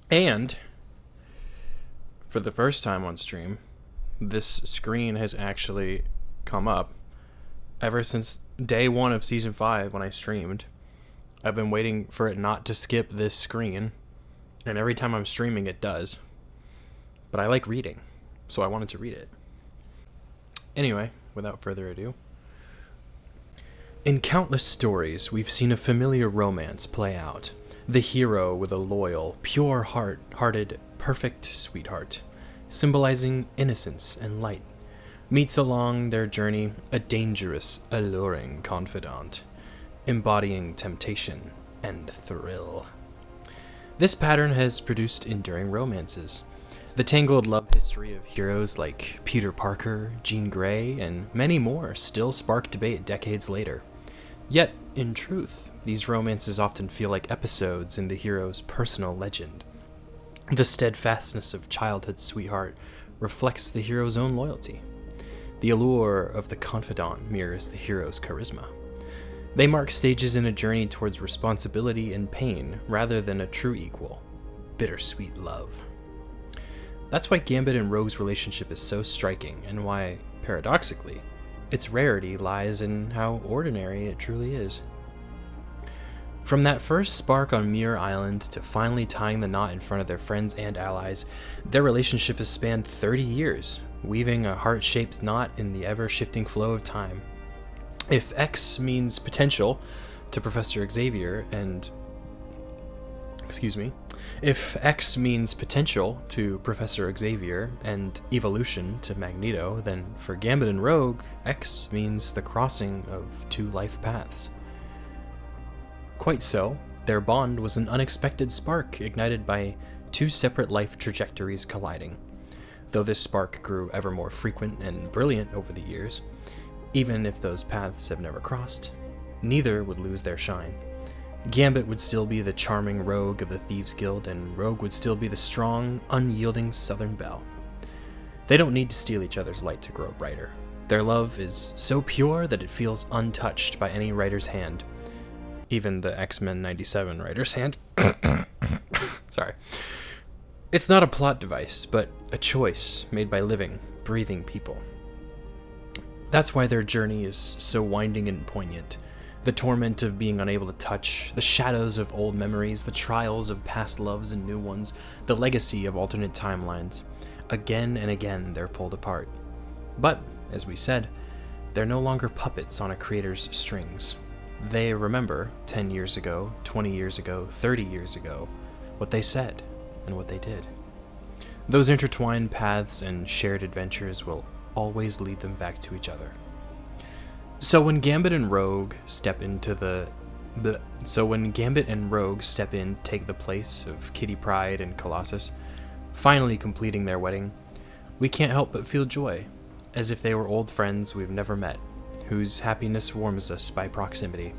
And for the first time on stream, this screen has actually come up ever since day one of season 5 when I streamed. I've been waiting for it not to skip this screen, and every time I'm streaming it does. But I like reading, so I wanted to read it. Anyway, without further ado. In countless stories, we've seen a familiar romance play out. The hero with a loyal, pure-hearted, perfect sweetheart, symbolizing innocence and light, meets along their journey a dangerous, alluring confidant, embodying temptation and thrill. This pattern has produced enduring romances. The tangled love history of heroes like Peter Parker, Jean Grey, and many more still spark debate decades later. Yet, in truth, these romances often feel like episodes in the hero's personal legend. The steadfastness of childhood sweetheart reflects the hero's own loyalty. The allure of the confidant mirrors the hero's charisma. They mark stages in a journey towards responsibility and pain rather than a true equal, bittersweet love. That's why Gambit and Rogue's relationship is so striking, and why, paradoxically, its rarity lies in how ordinary it truly is. From that first spark on Muir Island to finally tying the knot in front of their friends and allies, their relationship has spanned 30 years, weaving a heart-shaped knot in the ever-shifting flow of time. If X means potential to Professor Xavier and... If X means potential to Professor Xavier and evolution to Magneto, then for Gambit and Rogue, X means the crossing of two life paths. Quite so, their bond was an unexpected spark ignited by two separate life trajectories colliding. Though this spark grew ever more frequent and brilliant over the years, even if those paths have never crossed, neither would lose their shine. Gambit would still be the charming rogue of the Thieves Guild, and Rogue would still be the strong, unyielding Southern Belle. They don't need to steal each other's light to grow brighter. Their love is so pure that it feels untouched by any writer's hand. Even the X-Men 97 writer's hand. Sorry. It's not a plot device, but a choice made by living, breathing people. That's why their journey is so winding and poignant. The torment of being unable to touch, the shadows of old memories, the trials of past loves and new ones, the legacy of alternate timelines. Again and again, they're pulled apart. But, as we said, they're no longer puppets on a creator's strings. They remember 10 years ago, 20 years ago, 30 years ago, what they said and what they did. Those intertwined paths and shared adventures will always lead them back to each other. So when Gambit and Rogue step in, take the place of Kitty Pryde and Colossus, finally completing their wedding, we can't help but feel joy, as if they were old friends we've never met, whose happiness warms us by proximity.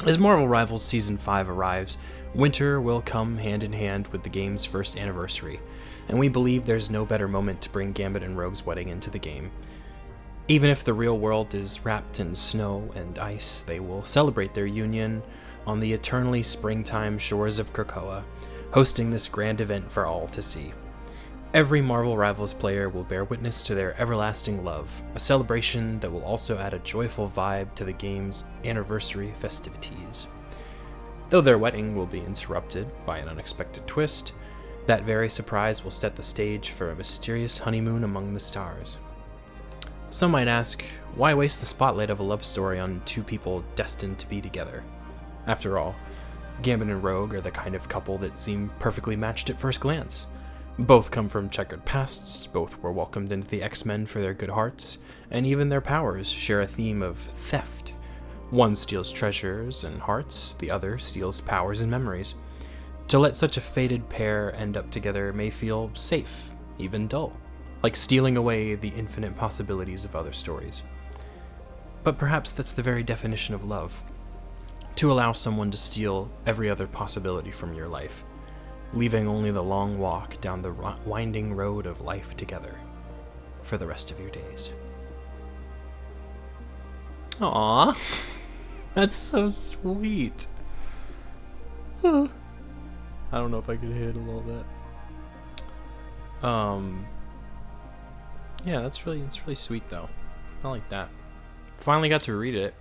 As Marvel Rivals Season 5 arrives, winter will come hand in hand with the game's first anniversary, and we believe there's no better moment to bring Gambit and Rogue's wedding into the game. Even if the real world is wrapped in snow and ice, they will celebrate their union on the eternally springtime shores of Krakoa, hosting this grand event for all to see. Every Marvel Rivals player will bear witness to their everlasting love, a celebration that will also add a joyful vibe to the game's anniversary festivities. Though their wedding will be interrupted by an unexpected twist, that very surprise will set the stage for a mysterious honeymoon among the stars. Some might ask, why waste the spotlight of a love story on two people destined to be together? After all, Gambit and Rogue are the kind of couple that seem perfectly matched at first glance. Both come from checkered pasts, both were welcomed into the X-Men for their good hearts, and even their powers share a theme of theft. One steals treasures and hearts, the other steals powers and memories. To let such a fated pair end up together may feel safe, even dull, like stealing away the infinite possibilities of other stories. But perhaps that's the very definition of love, to allow someone to steal every other possibility from your life, leaving only the long walk down the winding road of life together for the rest of your days. Aww, that's so sweet. I don't know if I could handle all that. Yeah, it's really sweet though. I like that. Finally got to read it.